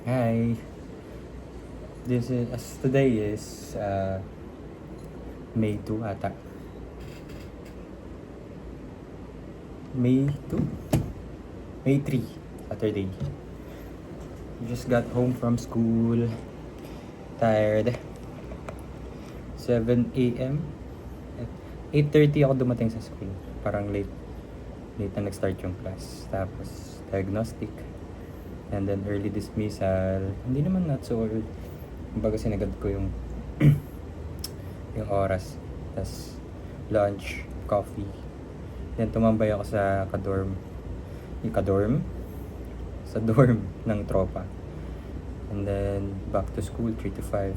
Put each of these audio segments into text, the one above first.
Hi. Today is May 2 ata. May 2? May 3, Saturday. Just got home from school. Tired. 7 a.m. At 8:30 ako dumating sa school. Parang late. Late na nag-start yung class. Tapos diagnostic. And then early dismissal. Hindi naman not so early. Kumbaga sinagad ko yung yung oras. Tapos lunch, coffee. Then tumambay ako sa kadorm. Yung kadorm? Sa dorm ng tropa. And then back to school 3 to 5.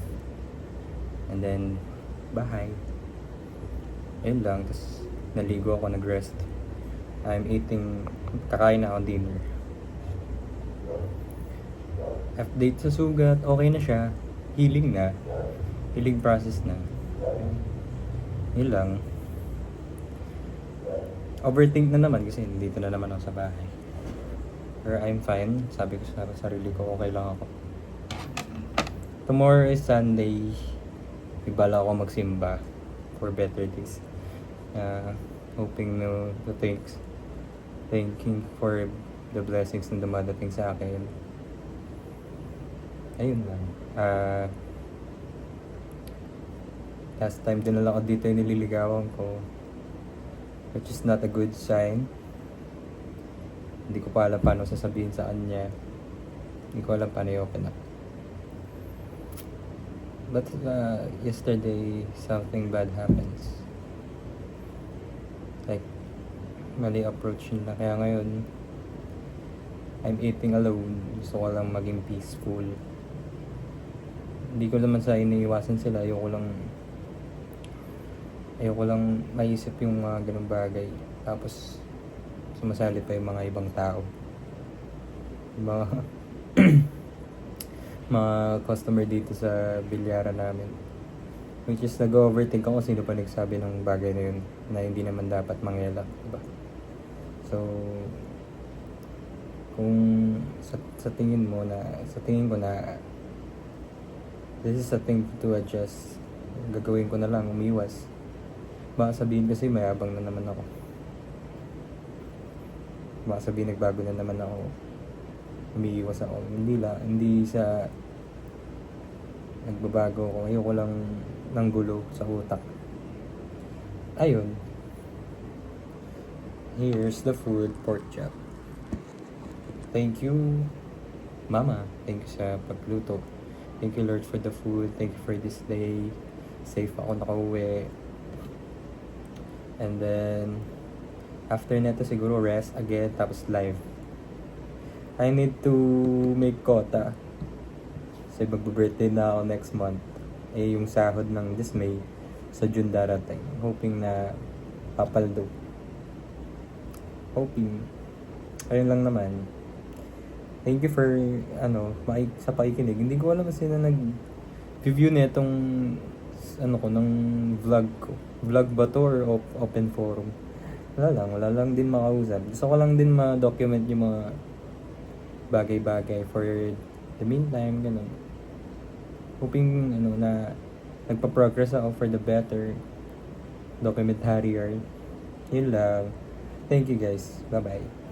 And then bahay. Ayun lang. Tapos naligo ako, nag-rest. Kakain na ako dinner. Update sa sugat, okay na siya. Healing na. Healing process na. Yun lang. Overthink na naman kasi dito na naman ako sa bahay. Pero I'm fine. Sabi ko sa sarili ko, okay lang ako. Tomorrow is Sunday. Ibala ako magsimba for better days. Hoping to thanking for the blessings na dumadating sa akin. Ayun lang. Last time dinala ko dito yung nililigawan ko, which is not a good sign. Hindi ko pa alam paano sasabihin sa kanya. Hindi ko alam paano i-open up. But yesterday, something bad happens. Like, mali approach nila. Kaya ngayon, I'm eating alone. Gusto ko lang maging peaceful. Hindi ko naman sa iniiwasan sila. Ayoko lang maisip yung mga ganung bagay. Tapos sumasali pa yung mga ibang tao. Yung mga mga customer dito sa bilyaran namin. Which is nag-overthink ako sino pa nagsabi ng bagay na yun na hindi naman dapat mangyela, diba? So kung sa tingin ko na this is a thing to adjust, gagawin ko na lang, umiwas. Baka sabihin kasi mayabang na naman ako. Baka sabihin nagbago na naman ako, umiiwas ako. Hindi sa nagbabago ako. Ayoko lang ng gulo sa utak. Ayun. Here's the food, pork chop. Thank you, Mama. Thank you sa pagluto. Thank you, Lord, for the food. Thank you for this day. Safe ako nakauwi. And then, after neto siguro rest again, tapos live. I need to make quota. Kasi magbe-birthday na ako next month. Yung sahod ng this May sa June darating. Hoping na papaldo. Hoping. Ayun lang naman. Thank you for sa pakikinig. Hindi ko alam kasi na nag-review na itong ng vlog ko. Vlog ba to or open forum? Wala lang din makausap. Gusto ko lang din ma-document yung mga bagay-bagay for the meantime, ganun. Hoping na nagpa-progress ako for the better. Documentary art. Yun lang. Thank you guys. Bye-bye.